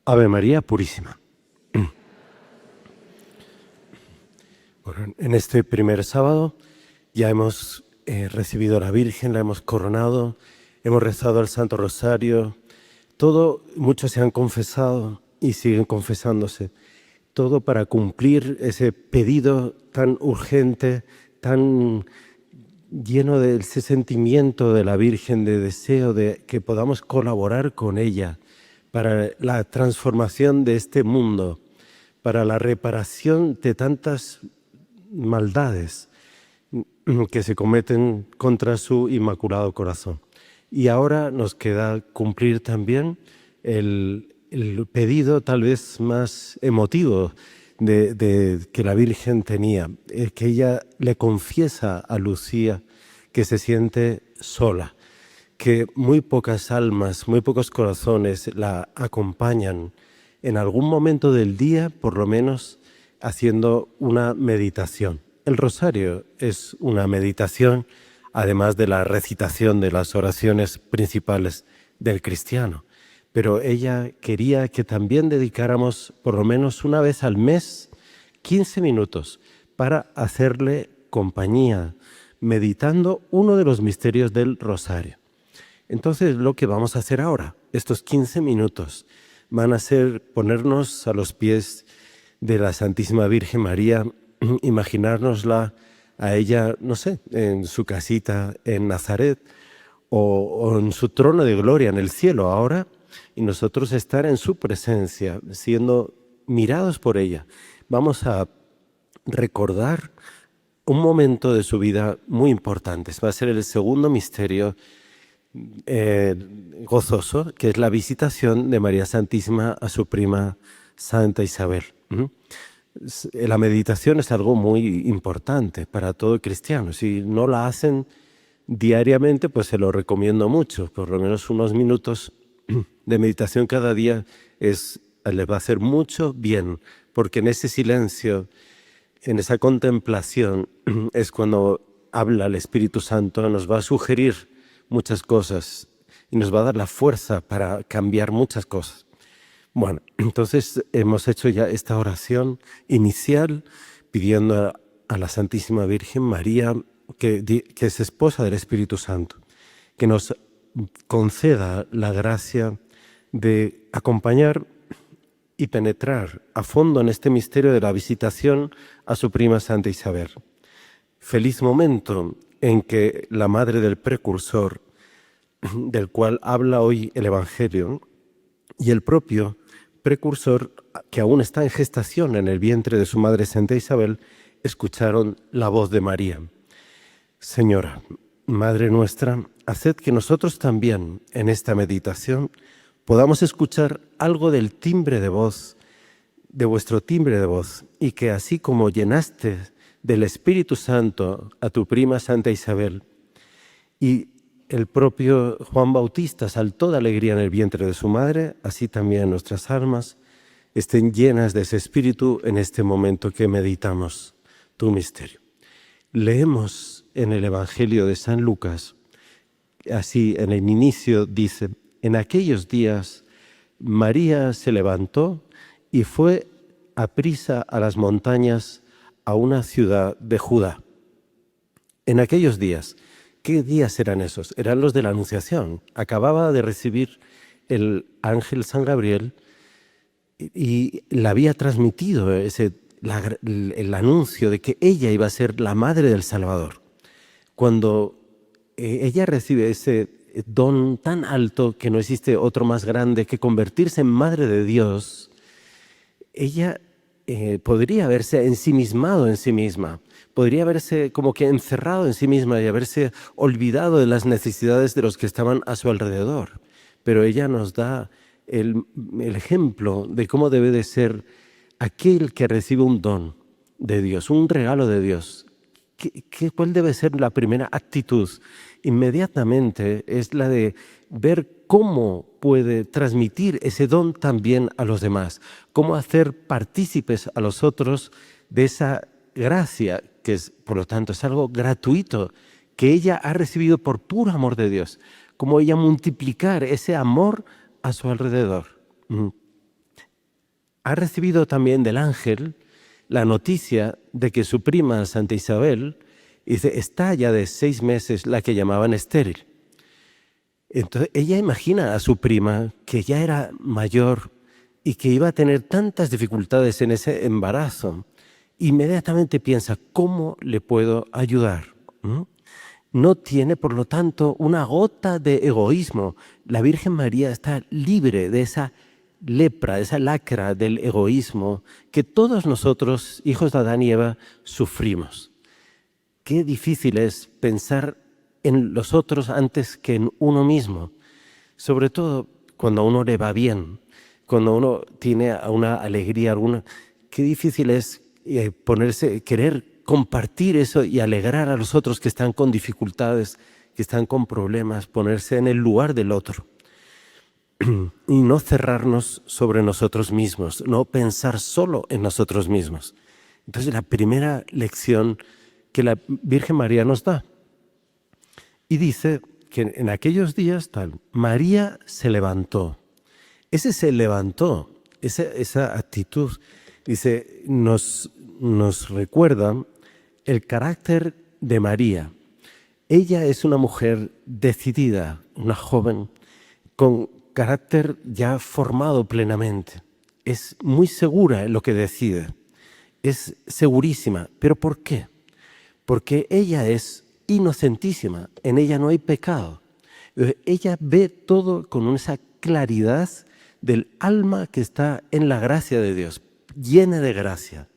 Ave María Purísima. Bueno, en este primer sábado ya hemos recibido a la Virgen, la hemos coronado, hemos rezado al Santo Rosario, muchos se han confesado y siguen confesándose, todo para cumplir ese pedido tan urgente, tan lleno de ese sentimiento de la Virgen, de deseo de que podamos colaborar con ella para la transformación de este mundo, para la reparación de tantas maldades que se cometen contra su Inmaculado Corazón. Y ahora nos queda cumplir también el pedido tal vez más emotivo que la Virgen tenía, que ella le confiesa a Lucía que se siente sola, que muy pocas almas, muy pocos corazones la acompañan en algún momento del día, por lo menos haciendo una meditación. El rosario es una meditación, además de la recitación de las oraciones principales del cristiano. Pero ella quería que también dedicáramos por lo menos una vez al mes 15 minutos para hacerle compañía, meditando uno de los misterios del rosario. Entonces, lo que vamos a hacer ahora, estos 15 minutos, van a ser ponernos a los pies de la Santísima Virgen María, imaginárnosla a ella, no sé, en su casita en Nazaret o en su trono de gloria en el cielo ahora, y nosotros estar en su presencia, siendo mirados por ella. Vamos a recordar un momento de su vida muy importante. Va a ser el segundo misterio gozoso, que es la visitación de María Santísima a su prima Santa Isabel. La meditación es algo muy importante para todo cristiano. Si no la hacen diariamente, pues se lo recomiendo mucho. Por lo menos unos minutos de meditación cada día les va a hacer mucho bien, porque en ese silencio, en esa contemplación, es cuando habla el Espíritu Santo, nos va a sugerir muchas cosas y nos va a dar la fuerza para cambiar muchas cosas. Bueno, entonces hemos hecho ya esta oración inicial pidiendo a la Santísima Virgen María, que es esposa del Espíritu Santo, que nos conceda la gracia de acompañar y penetrar a fondo en este misterio de la visitación a su prima Santa Isabel. Feliz momento en que la madre del precursor, del cual habla hoy el Evangelio, y el propio precursor, que aún está en gestación en el vientre de su madre Santa Isabel, escucharon la voz de María. Señora, Madre nuestra, haced que nosotros también, en esta meditación, podamos escuchar algo del timbre de voz, de vuestro timbre de voz, y que así como llenaste del Espíritu Santo a tu prima Santa Isabel, y el propio Juan Bautista saltó de alegría en el vientre de su madre, así también nuestras almas estén llenas de ese Espíritu en este momento que meditamos tu misterio. Leemos en el Evangelio de San Lucas, así en el inicio dice: en aquellos días María se levantó y fue aprisa a las montañas, a una ciudad de Judá. En aquellos días, ¿qué días eran esos? Eran los de la Anunciación. Acababa de recibir el ángel San Gabriel y le había transmitido el anuncio de que ella iba a ser la madre del Salvador. Cuando ella recibe ese don tan alto, que no existe otro más grande que convertirse en madre de Dios, ella podría haberse ensimismado en sí misma, podría haberse como que encerrado en sí misma y haberse olvidado de las necesidades de los que estaban a su alrededor. Pero ella nos da el ejemplo de cómo debe de ser aquel que recibe un don de Dios, un regalo de Dios. ¿Cuál debe ser la primera actitud? Inmediatamente es la de ver cómo puede transmitir ese don también a los demás, cómo hacer partícipes a los otros de esa gracia, que es, por lo tanto, es algo gratuito, que ella ha recibido por puro amor de Dios, cómo ella multiplicar ese amor a su alrededor. ha recibido también del ángel la noticia de que su prima Santa Isabel, dice, está ya de 6 meses la que llamaban estéril. Entonces ella imagina a su prima que ya era mayor y que iba a tener tantas dificultades en ese embarazo. Inmediatamente piensa, ¿cómo le puedo ayudar? No tiene, por lo tanto, una gota de egoísmo. La Virgen María está libre de esa lepra, esa lacra del egoísmo que todos nosotros, hijos de Adán y Eva, sufrimos. Qué difícil es pensar en los otros antes que en uno mismo, sobre todo cuando a uno le va bien, cuando uno tiene una alegría alguna. Qué difícil es querer compartir eso y alegrar a los otros que están con dificultades, que están con problemas, ponerse en el lugar del otro. Y no cerrarnos sobre nosotros mismos, no pensar solo en nosotros mismos. Entonces, la primera lección que la Virgen María nos da. Y dice que en aquellos días María se levantó. Ese se levantó, esa actitud, dice, nos recuerda el carácter de María. Ella es una mujer decidida, una joven con carácter ya formado plenamente. Es muy segura en lo que decide. Es segurísima. ¿Pero por qué? Porque ella es inocentísima. En ella no hay pecado. Ella ve todo con esa claridad del alma que está en la gracia de Dios, llena de gracia.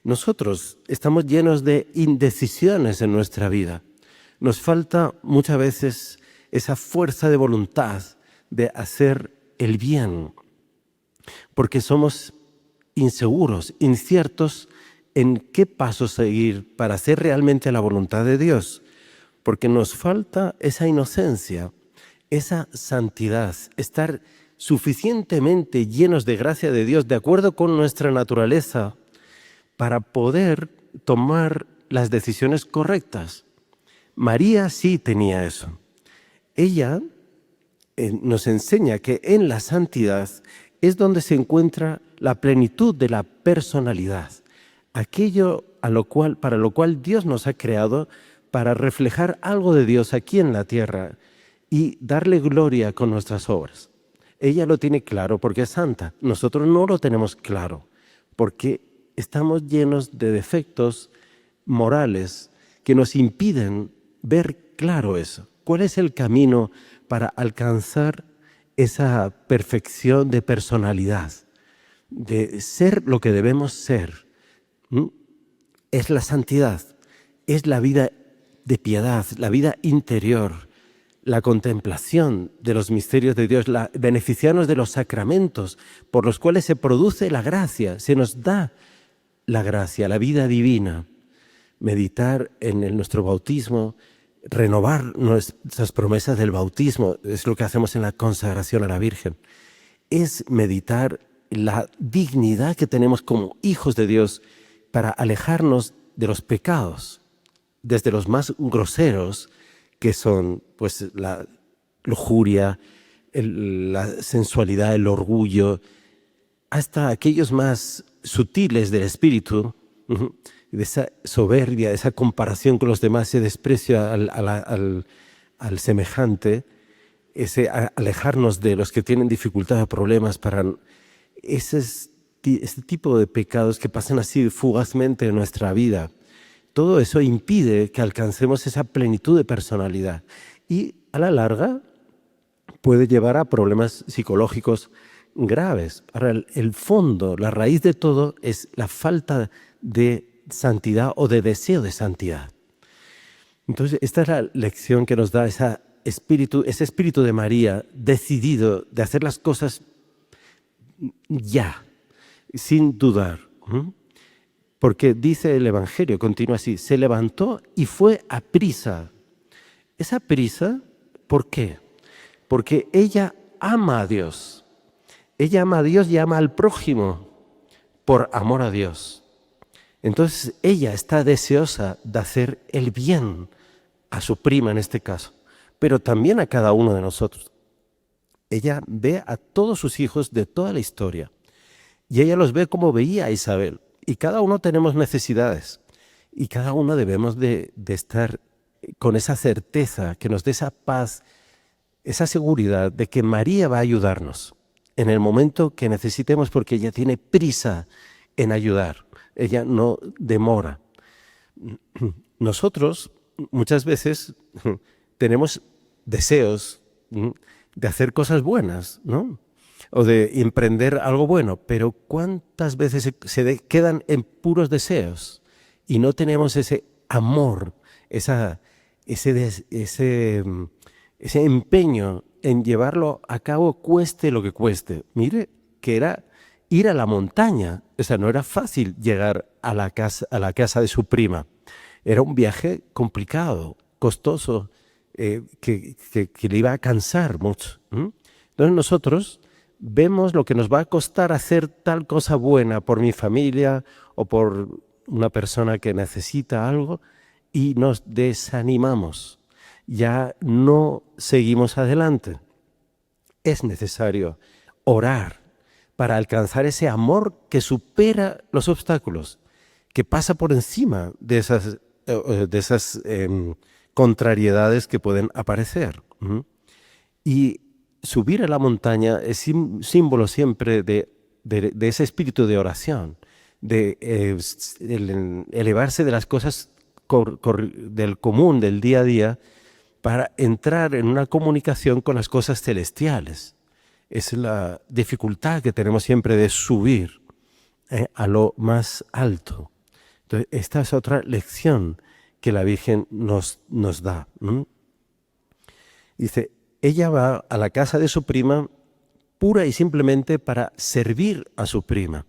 Nosotros estamos llenos de indecisiones en nuestra vida. Nos falta muchas veces esa fuerza de voluntad de hacer el bien, porque somos inseguros, inciertos en qué paso seguir para hacer realmente la voluntad de Dios, porque nos falta esa inocencia, esa santidad, estar suficientemente llenos de gracia de Dios, de acuerdo con nuestra naturaleza, para poder tomar las decisiones correctas. María sí tenía eso. Ella nos enseña que en la santidad es donde se encuentra la plenitud de la personalidad, aquello para lo cual Dios nos ha creado, para reflejar algo de Dios aquí en la tierra y darle gloria con nuestras obras. Ella lo tiene claro porque es santa. Nosotros no lo tenemos claro porque estamos llenos de defectos morales que nos impiden ver claro eso. ¿Cuál es el camino para alcanzar esa perfección de personalidad, de ser lo que debemos ser? Es la santidad, es la vida de piedad, la vida interior, la contemplación de los misterios de Dios, beneficiarnos de los sacramentos por los cuales se produce la gracia, se nos da la gracia, la vida divina. Meditar en nuestro bautismo, renovar nuestras promesas del bautismo, es lo que hacemos en la consagración a la Virgen. Es meditar la dignidad que tenemos como hijos de Dios para alejarnos de los pecados, desde los más groseros, que son pues la lujuria, la sensualidad, el orgullo, hasta aquellos más sutiles del espíritu, de esa soberbia, esa comparación con los demás, ese desprecio al semejante, ese alejarnos de los que tienen dificultades, problemas, para este tipo de pecados que pasan así fugazmente en nuestra vida. Todo eso impide que alcancemos esa plenitud de personalidad y a la larga puede llevar a problemas psicológicos graves. Ahora, el fondo, la raíz de todo es la falta de santidad o de deseo de santidad. Entonces, esta es la lección que nos da ese espíritu de María decidido de hacer las cosas ya, sin dudar. Porque dice el Evangelio, continúa así, se levantó y fue a prisa. Esa prisa, ¿por qué? Porque ella ama a Dios. Ella ama a Dios y ama al prójimo por amor a Dios. Entonces ella está deseosa de hacer el bien a su prima en este caso, pero también a cada uno de nosotros. Ella ve a todos sus hijos de toda la historia Y ella los ve como veía a Isabel. Y cada uno tenemos necesidades. Y cada uno debemos de estar con esa certeza, que nos dé esa paz, esa seguridad de que María va a ayudarnos en el momento que necesitemos, porque ella tiene prisa en ayudar. Ella no demora. Nosotros muchas veces tenemos deseos de hacer cosas buenas, ¿no? O de emprender algo bueno, pero ¿cuántas veces quedan en puros deseos y no tenemos ese amor, ese empeño en llevarlo a cabo cueste lo que cueste? Mire, que era ir a la montaña. O sea, no era fácil llegar a la casa de su prima. Era un viaje complicado, costoso, que le iba a cansar mucho. Entonces nosotros vemos lo que nos va a costar hacer tal cosa buena por mi familia o por una persona que necesita algo y nos desanimamos. Ya no seguimos adelante. Es necesario orar para alcanzar ese amor que supera los obstáculos, que pasa por encima de esas contrariedades que pueden aparecer. Y subir a la montaña es símbolo siempre de ese espíritu de oración, de elevarse de las cosas del común, del día a día, para entrar en una comunicación con las cosas celestiales. Es la dificultad que tenemos siempre de subir a lo más alto. Entonces, esta es otra lección que la Virgen nos da. Dice, ella va a la casa de su prima pura y simplemente para servir a su prima,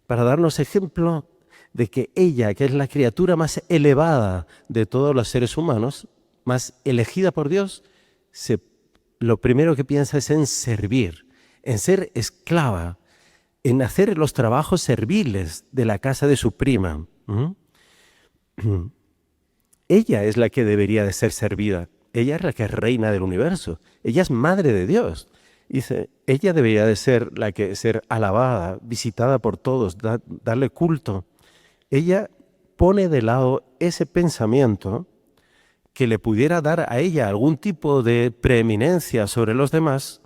para darnos ejemplo de que ella, que es la criatura más elevada de todos los seres humanos, más elegida por Dios, lo primero que piensa es en servir, en ser esclava, en hacer los trabajos serviles de la casa de su prima. Ella es la que debería de ser servida. Ella es la que es reina del universo. Ella es madre de Dios. Dice, ella debería de ser la que ser alabada, visitada por todos, darle culto. Ella pone de lado ese pensamiento que le pudiera dar a ella algún tipo de preeminencia sobre los demás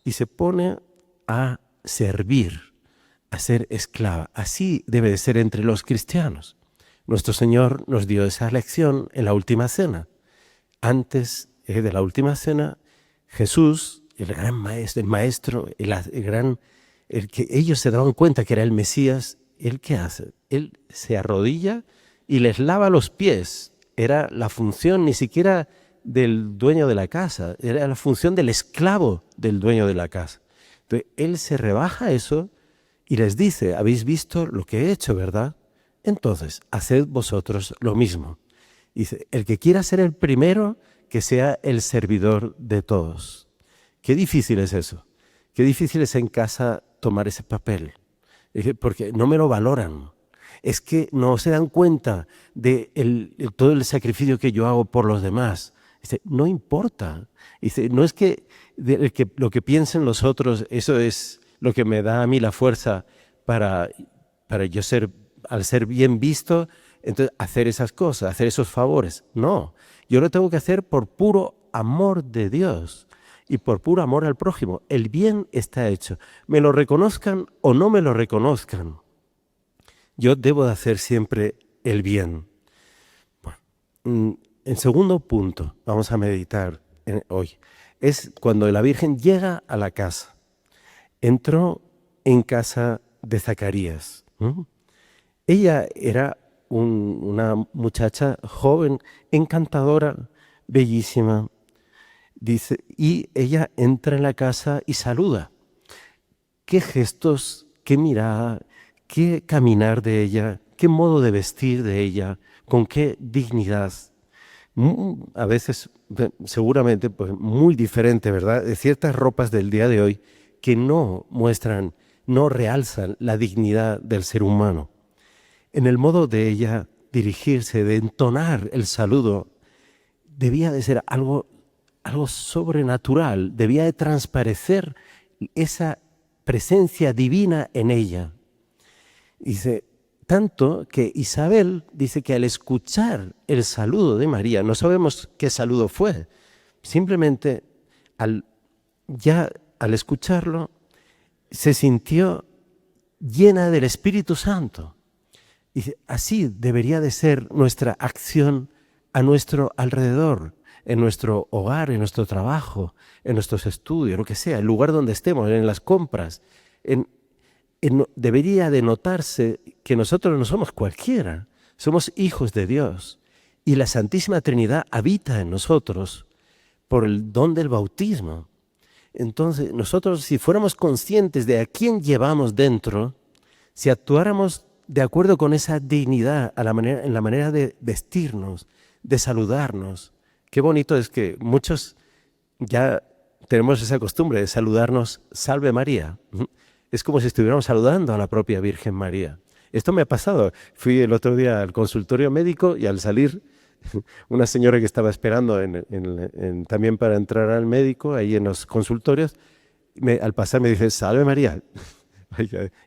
y se pone a servir, a ser esclava. Así debe de ser entre los cristianos. Nuestro Señor nos dio esa lección en la última cena. Antes de la última cena, Jesús, el gran maestro, el que ellos se daban cuenta que era el Mesías, ¿él qué hace? Él se arrodilla y les lava los pies. Era la función ni siquiera del dueño de la casa, era la función del esclavo del dueño de la casa. Entonces, él se rebaja eso y les dice, habéis visto lo que he hecho, ¿verdad? Entonces, haced vosotros lo mismo. Dice, el que quiera ser el primero, que sea el servidor de todos. Qué difícil es eso. Qué difícil es en casa tomar ese papel. Porque no me lo valoran. Es que no se dan cuenta de todo el sacrificio que yo hago por los demás. Dice, no importa. Dice, no es que lo que piensen los otros, eso es lo que me da a mí la fuerza para yo al ser bien visto, entonces hacer esas cosas, hacer esos favores. No, yo lo tengo que hacer por puro amor de Dios y por puro amor al prójimo. El bien está hecho. Me lo reconozcan o no me lo reconozcan. Yo debo de hacer siempre el bien. Bueno, en segundo punto, vamos a meditar hoy, es cuando la Virgen llega a la casa. Entró en casa de Zacarías. Ella era una muchacha joven, encantadora, bellísima. Dice, y ella entra en la casa y saluda. Qué gestos, qué mirada, qué caminar de ella, qué modo de vestir de ella, con qué dignidad. A veces, seguramente, pues muy diferente, ¿verdad? De ciertas ropas del día de hoy que no muestran, no realzan la dignidad del ser humano. En el modo de ella dirigirse, de entonar el saludo, debía de ser algo sobrenatural, debía de transparecer esa presencia divina en ella. Dice, tanto que Isabel dice que al escuchar el saludo de María, no sabemos qué saludo fue, simplemente al escucharlo, se sintió llena del Espíritu Santo. Y así debería de ser nuestra acción a nuestro alrededor, en nuestro hogar, en nuestro trabajo, en nuestros estudios, lo que sea, el lugar donde estemos, en las compras. Debería de notarse que nosotros no somos cualquiera, somos hijos de Dios. Y la Santísima Trinidad habita en nosotros por el don del bautismo. Entonces, nosotros, si fuéramos conscientes de a quién llevamos dentro, si actuáramos de acuerdo con esa dignidad en la manera de vestirnos, de saludarnos. Qué bonito es que muchos ya tenemos esa costumbre de saludarnos Salve María. Es como si estuviéramos saludando a la propia Virgen María. Esto me ha pasado. Fui el otro día al consultorio médico y al salir, una señora que estaba esperando también para entrar al médico, ahí en los consultorios, al pasar me dice, Salve María.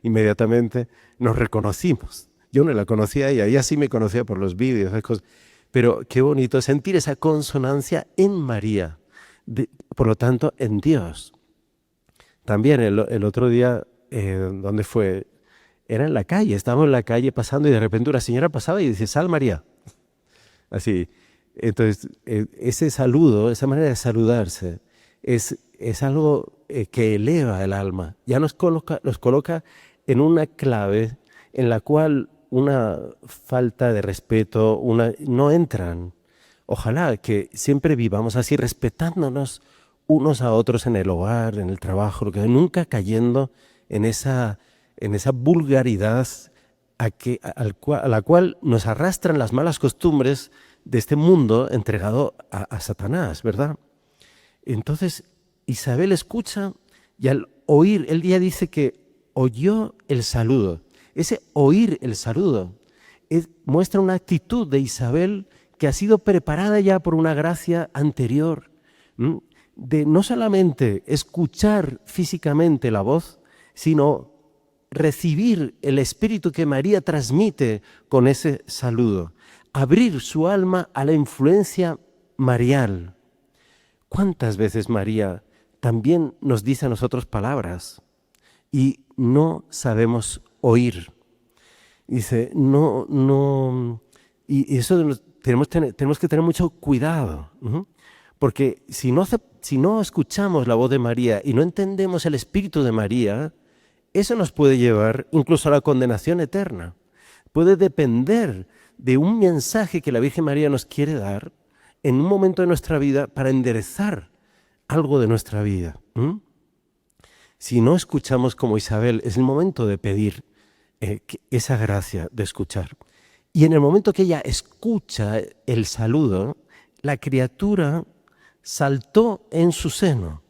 Inmediatamente nos reconocimos. Yo no la conocía a ella sí me conocía por los vídeos, esas cosas. Pero qué bonito sentir esa consonancia en María, por lo tanto en Dios. También el otro día, ¿dónde fue? Era en la calle, estábamos en la calle pasando y de repente una señora pasaba y dice, Sal María. Así. Entonces, ese saludo, esa manera de saludarse, es algo que eleva el alma. Ya nos coloca en una clave en la cual una falta de respeto no entran. Ojalá que siempre vivamos así, respetándonos unos a otros en el hogar, en el trabajo, nunca cayendo en esa vulgaridad a la cual nos arrastran las malas costumbres de este mundo entregado a Satanás, ¿verdad? Entonces, Isabel escucha y al oír, él ya dice que oyó el saludo. Ese oír el saludo muestra una actitud de Isabel que ha sido preparada ya por una gracia anterior, de no solamente escuchar físicamente la voz, sino recibir el espíritu que María transmite con ese saludo, abrir su alma a la influencia marial. ¿Cuántas veces María también nos dice a nosotros palabras y no sabemos oír? Dice, y eso tenemos que tener mucho cuidado, porque si no escuchamos la voz de María y no entendemos el espíritu de María, eso nos puede llevar incluso a la condenación eterna. Puede depender de un mensaje que la Virgen María nos quiere dar en un momento de nuestra vida para enderezar algo de nuestra vida. Si no escuchamos como Isabel, es el momento de pedir esa gracia de escuchar. Y en el momento que ella escucha el saludo, la criatura saltó en su seno.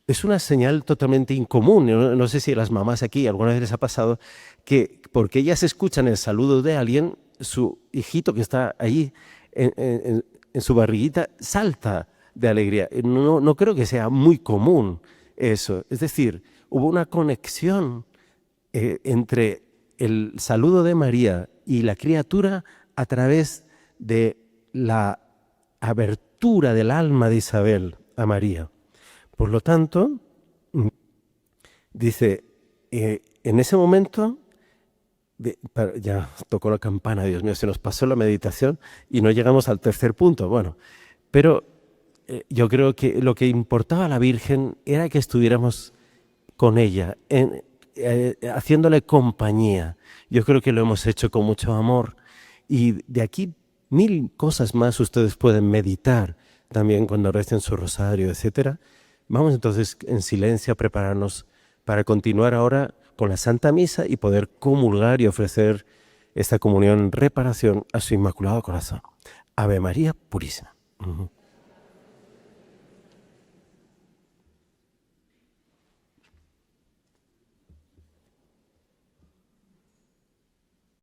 Es una señal totalmente incomún. No sé si a las mamás aquí alguna vez les ha pasado que porque ellas escuchan el saludo de alguien, su hijito que está ahí en su barriguita salta de alegría. No creo que sea muy común eso. Es decir, hubo una conexión entre el saludo de María y la criatura a través de la abertura del alma de Isabel a María. Por lo tanto, dice, en ese momento, ya tocó la campana, Dios mío, se nos pasó la meditación y no llegamos al tercer punto. Bueno, pero yo creo que lo que importaba a la Virgen era que estuviéramos con ella, haciéndole compañía. Yo creo que lo hemos hecho con mucho amor y de aquí 1000 cosas más ustedes pueden meditar también cuando recen su rosario, etcétera. Vamos entonces en silencio a prepararnos para continuar ahora con la Santa Misa y poder comulgar y ofrecer esta comunión en reparación a su Inmaculado Corazón. Ave María Purísima.